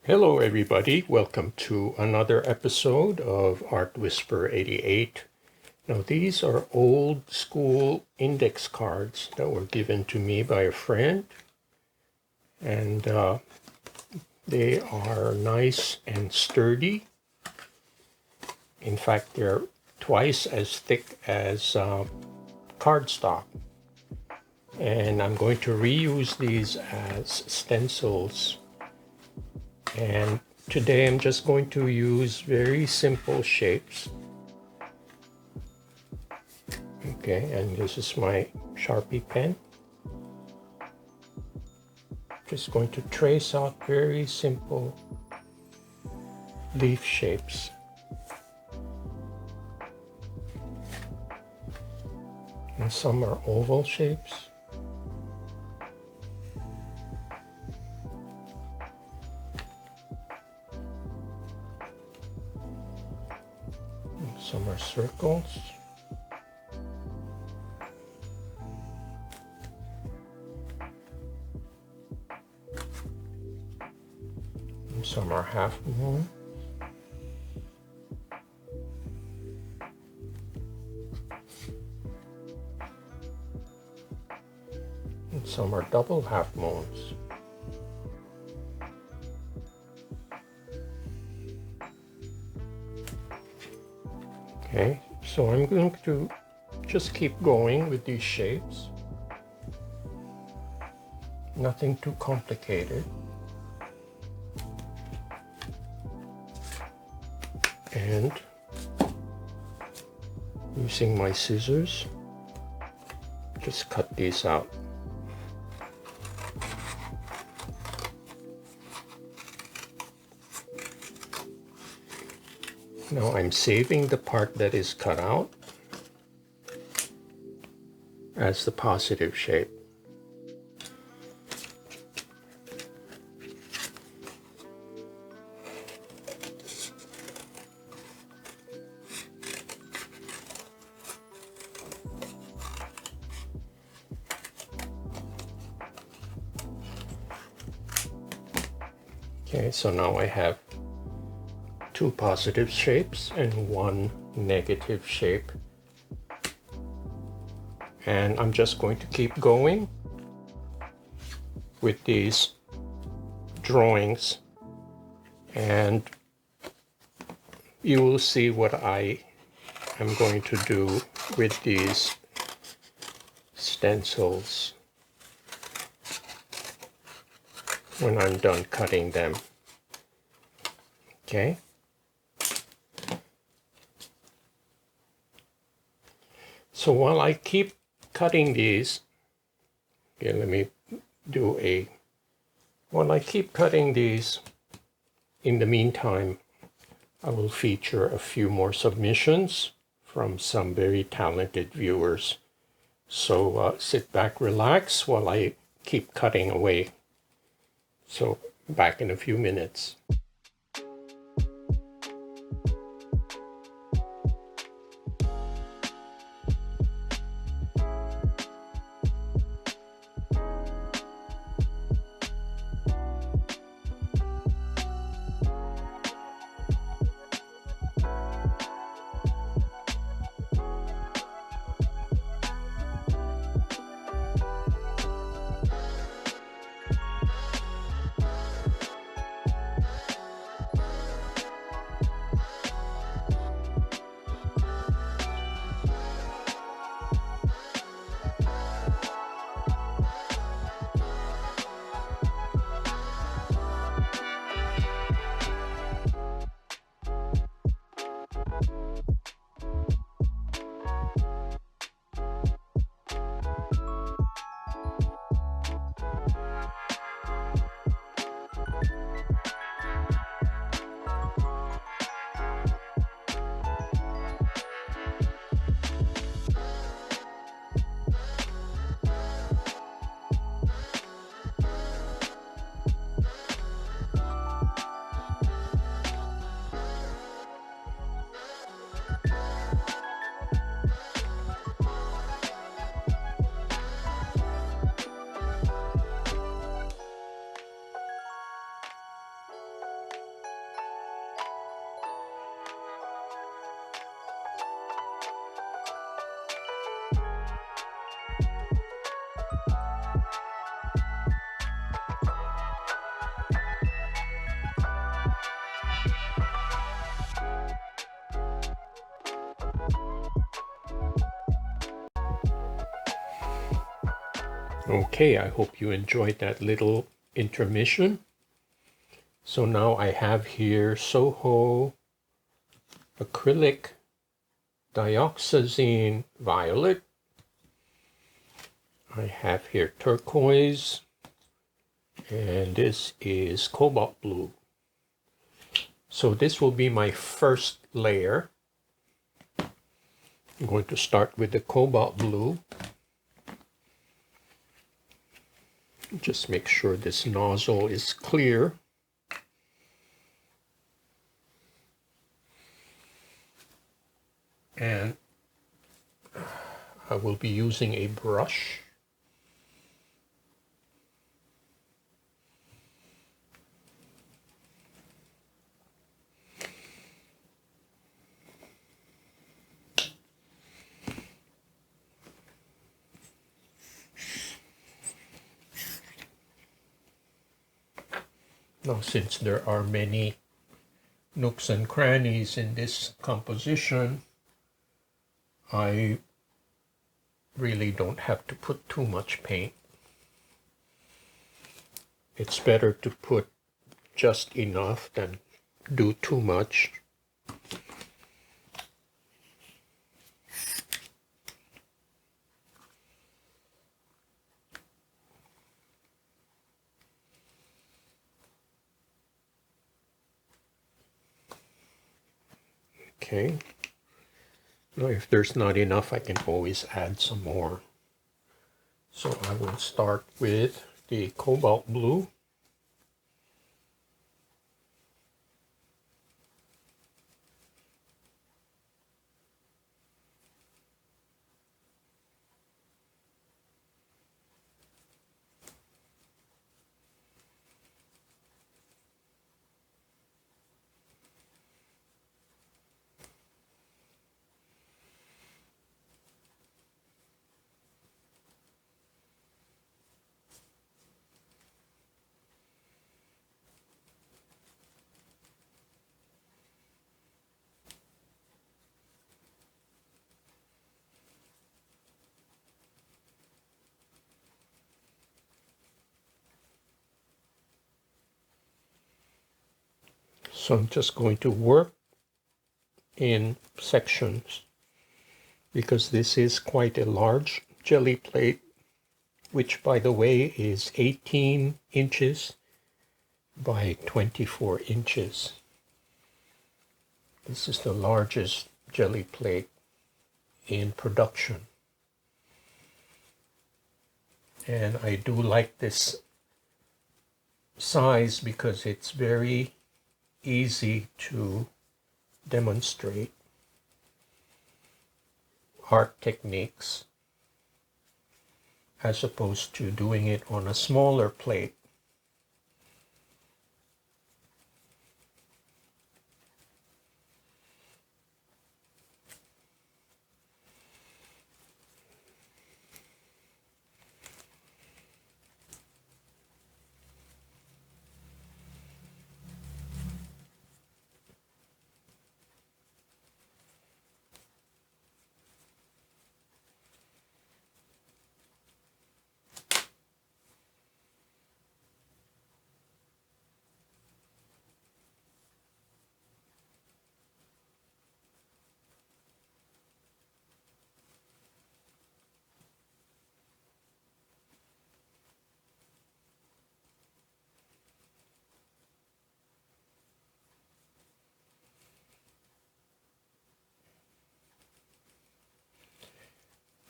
Hello everybody, welcome to another episode of Art Whisper 88. Now these are old school index cards that were given to me by a friend, and they are nice and sturdy. In fact, they're twice as thick as cardstock, and I'm going to reuse these as stencils. And today I'm just going to use very simple shapes. Okay, and this is my Sharpie pen. Just going to trace out very simple leaf shapes. And some are oval shapes. Some are circles. And some are half moon. And some are double half moons. Okay, so I'm going to just keep going with these shapes. Nothing too complicated. And using my scissors, just cut these out. Now I'm saving the part that is cut out as the positive shape. Okay, so now I have two positive shapes and one negative shape. And I'm just going to keep going with these drawings, and you will see what I am going to do with these stencils when I'm done cutting them. Okay. So while I keep cutting these, while I keep cutting these, in the meantime, I will feature a few more submissions from some very talented viewers. So sit back, relax while I keep cutting away. So back in a few minutes. Okay, I hope you enjoyed that little intermission. So now I have here Soho acrylic dioxazine violet. I have here turquoise, and this is cobalt blue. So this will be my first layer. I'm going to start with the cobalt blue. Just make sure this nozzle is clear. And I will be using a brush. Now, since there are many nooks and crannies in this composition, I really don't have to put too much paint. It's better to put just enough than do too much. Okay. Now, if there's not enough, I can always add some more. So I will start with the cobalt blue. So I'm just going to work in sections because this is quite a large jelly plate, which by the way is 18 inches by 24 inches. This is the largest jelly plate in production. And I do like this size because it's very easy to demonstrate art techniques as opposed to doing it on a smaller plate.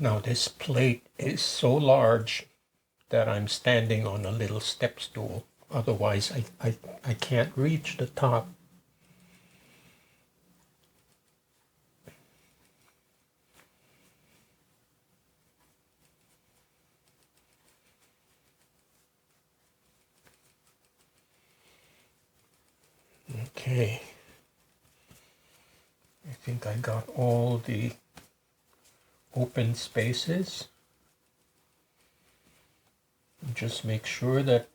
Now this plate is so large that I'm standing on a little step stool. Otherwise I can't reach the top. Okay. I think I got all the open spaces. Just make sure that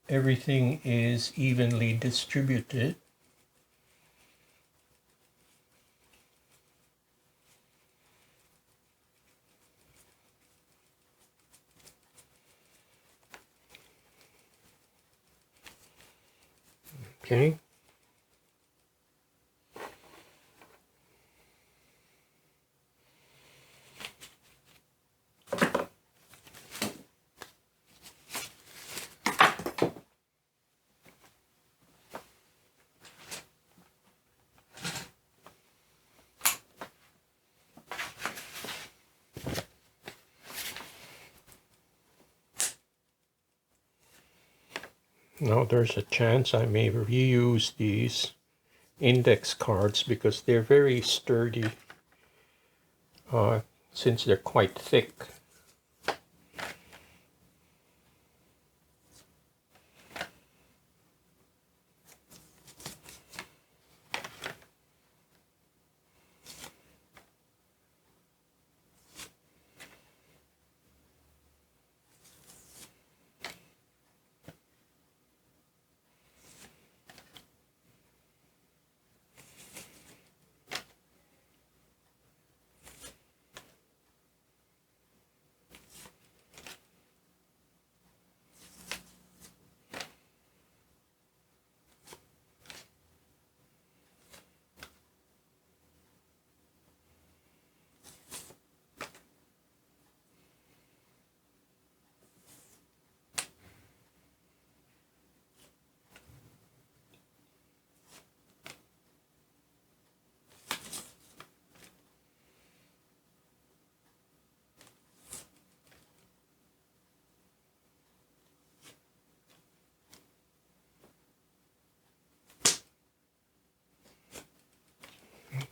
everything is evenly distributed. Okay. Now there's a chance I may reuse these index cards because they're very sturdy since they're quite thick.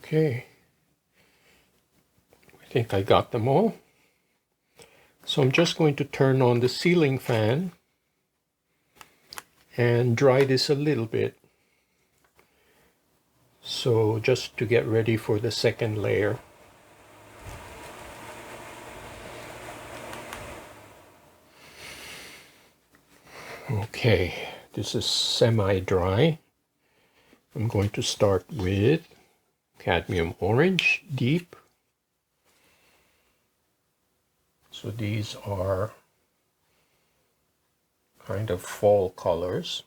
Okay, I think I got them all. So I'm just going to turn on the ceiling fan and dry this a little bit. So just to get ready for the second layer. Okay, this is semi-dry. I'm going to start with cadmium orange, deep. So these are kind of fall colors.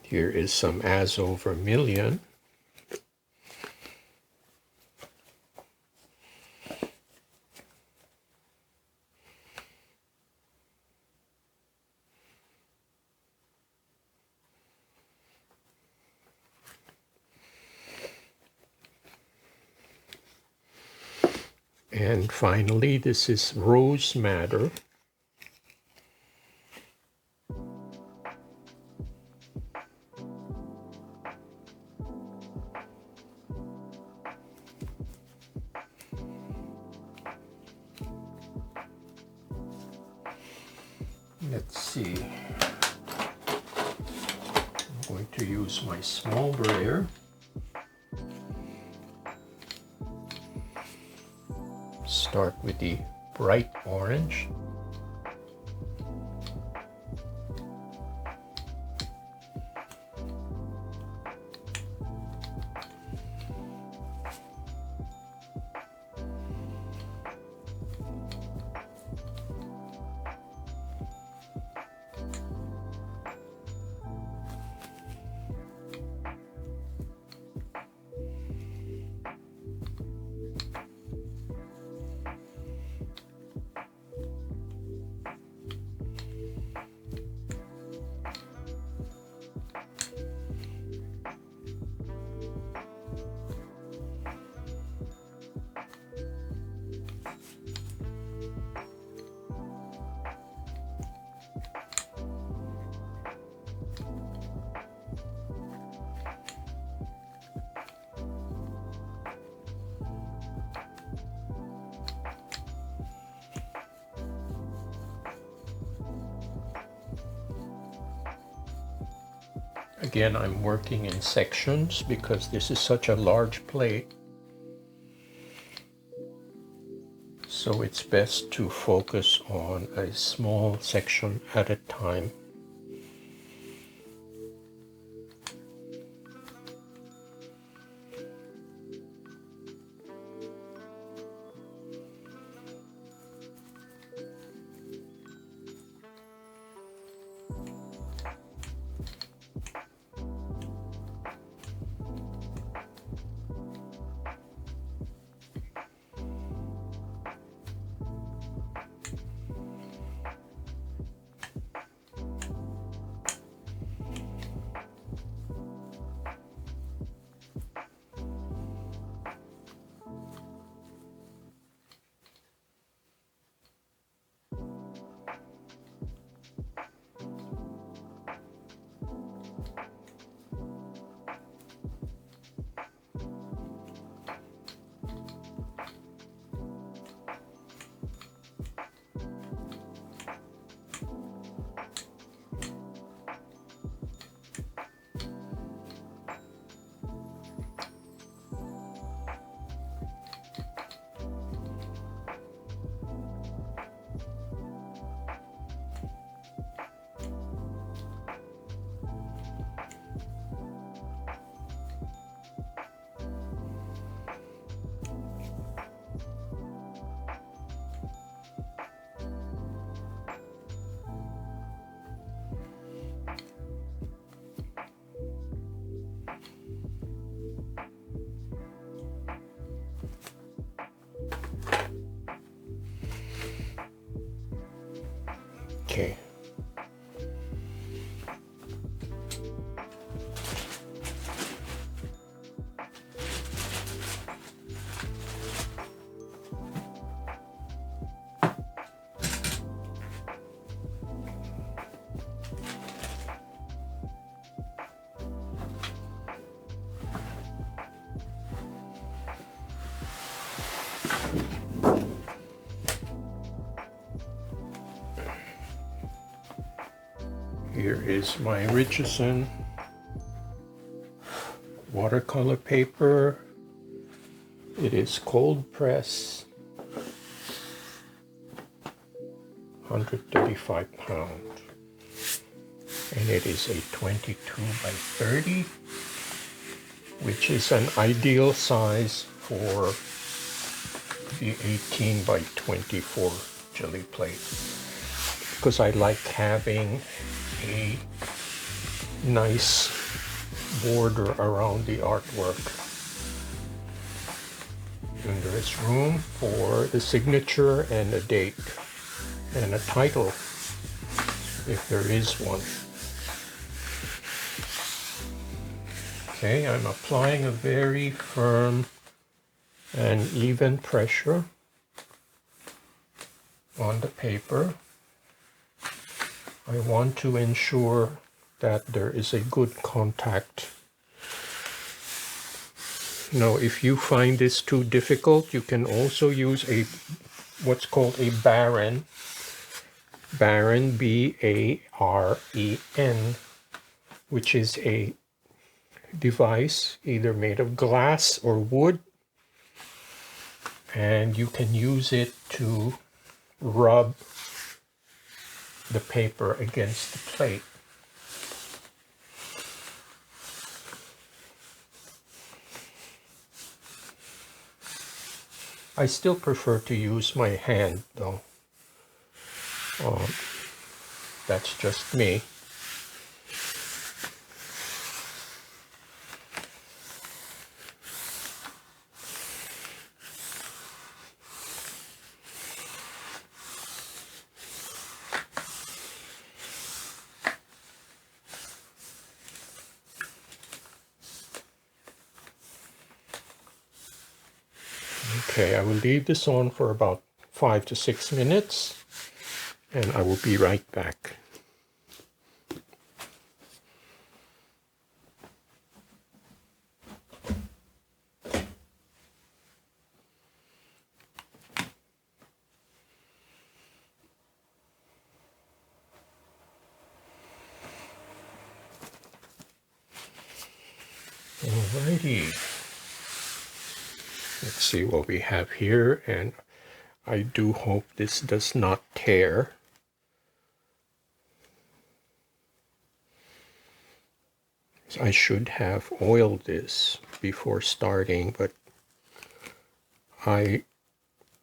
Here is some azo vermilion. And finally, this is rose madder. Let's see. I'm going to use my small brayer. Start with the bright orange. Again, I'm working in sections because this is such a large plate. So it's best to focus on a small section at a time. Okay. Here is my Richardson watercolor paper. It is cold press, 135 pounds, and it is a 22 by 30, which is an ideal size for the 18 by 24 Gelli plate, because I like having a nice border around the artwork. And there is room for the signature and a date and a title, if there is one. Okay, I'm applying a very firm and even pressure on the paper. I want to ensure that there is a good contact. Now, if you find this too difficult, you can also use what's called a baren, B-A-R-E-N, which is a device either made of glass or wood, and you can use it to rub the paper against the plate. I still prefer to use my hand though. That's just me. Okay, I will leave this on for about 5 to 6 minutes, and I will be right back. Alrighty. Let's see what we have here, and I do hope this does not tear. I should have oiled this before starting, but I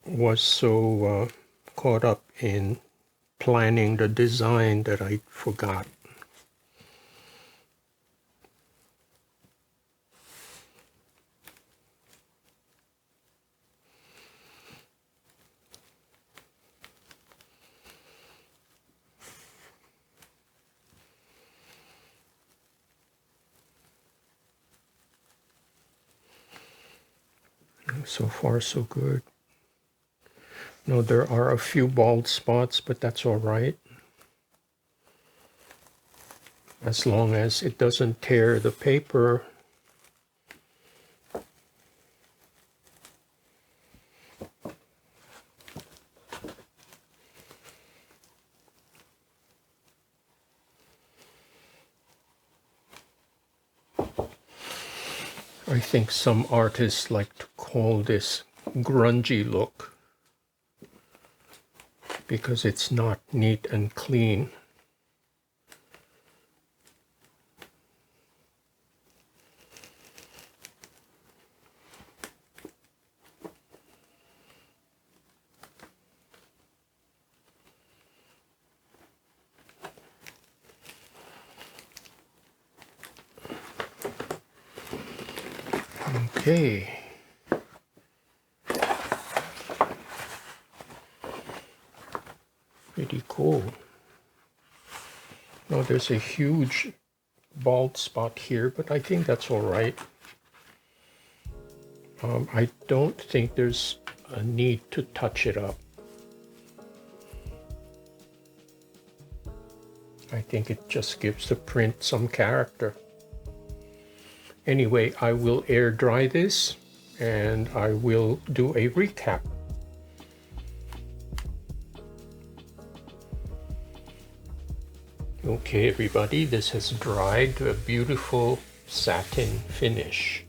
was so caught up in planning the design that I forgot. So far, so good. No, there are a few bald spots, but that's all right. As long as it doesn't tear the paper. I think some artists like to call this grungy look because it's not neat and clean. Okay. Pretty cool. Now there's a huge bald spot here, but I think that's all right. I don't think there's a need to touch it up. I think it just gives the print some character. Anyway, I will air dry this and I will do a recap. Okay, everybody, this has dried to a beautiful satin finish.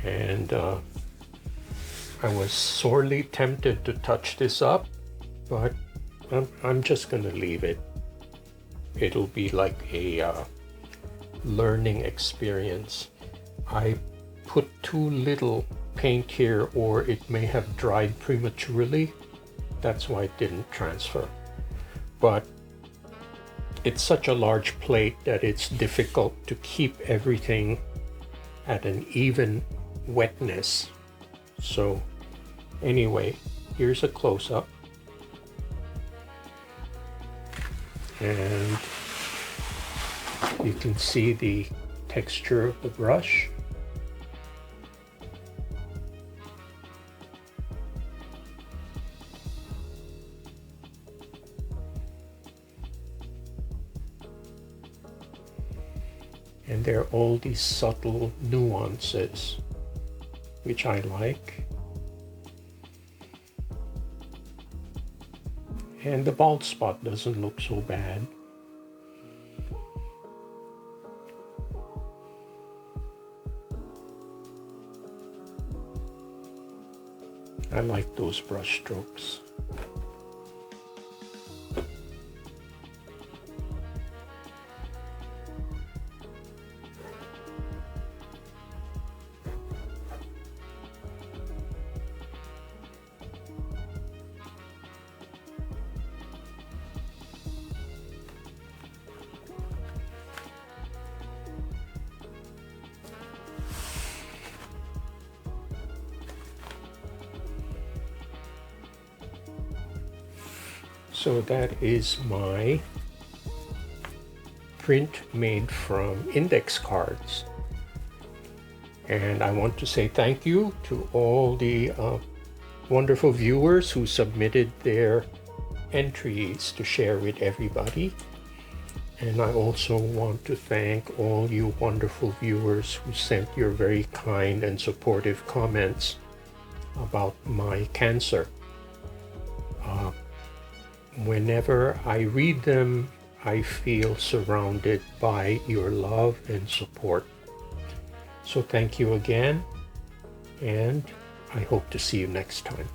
And I was sorely tempted to touch this up, but I'm just going to leave it. It'll be like a learning experience. I put too little paint here, or it may have dried prematurely. That's why it didn't transfer. But it's such a large plate that it's difficult to keep everything at an even wetness. So anyway, here's a close-up. And you can see the texture of the brush. And there are all these subtle nuances, which I like. And the bald spot doesn't look so bad. I like those brush strokes. So that is my print made from index cards. And I want to say thank you to all the wonderful viewers who submitted their entries to share with everybody. And I also want to thank all you wonderful viewers who sent your very kind and supportive comments about my cancer. Whenever I read them, I feel surrounded by your love and support. So thank you again, and I hope to see you next time.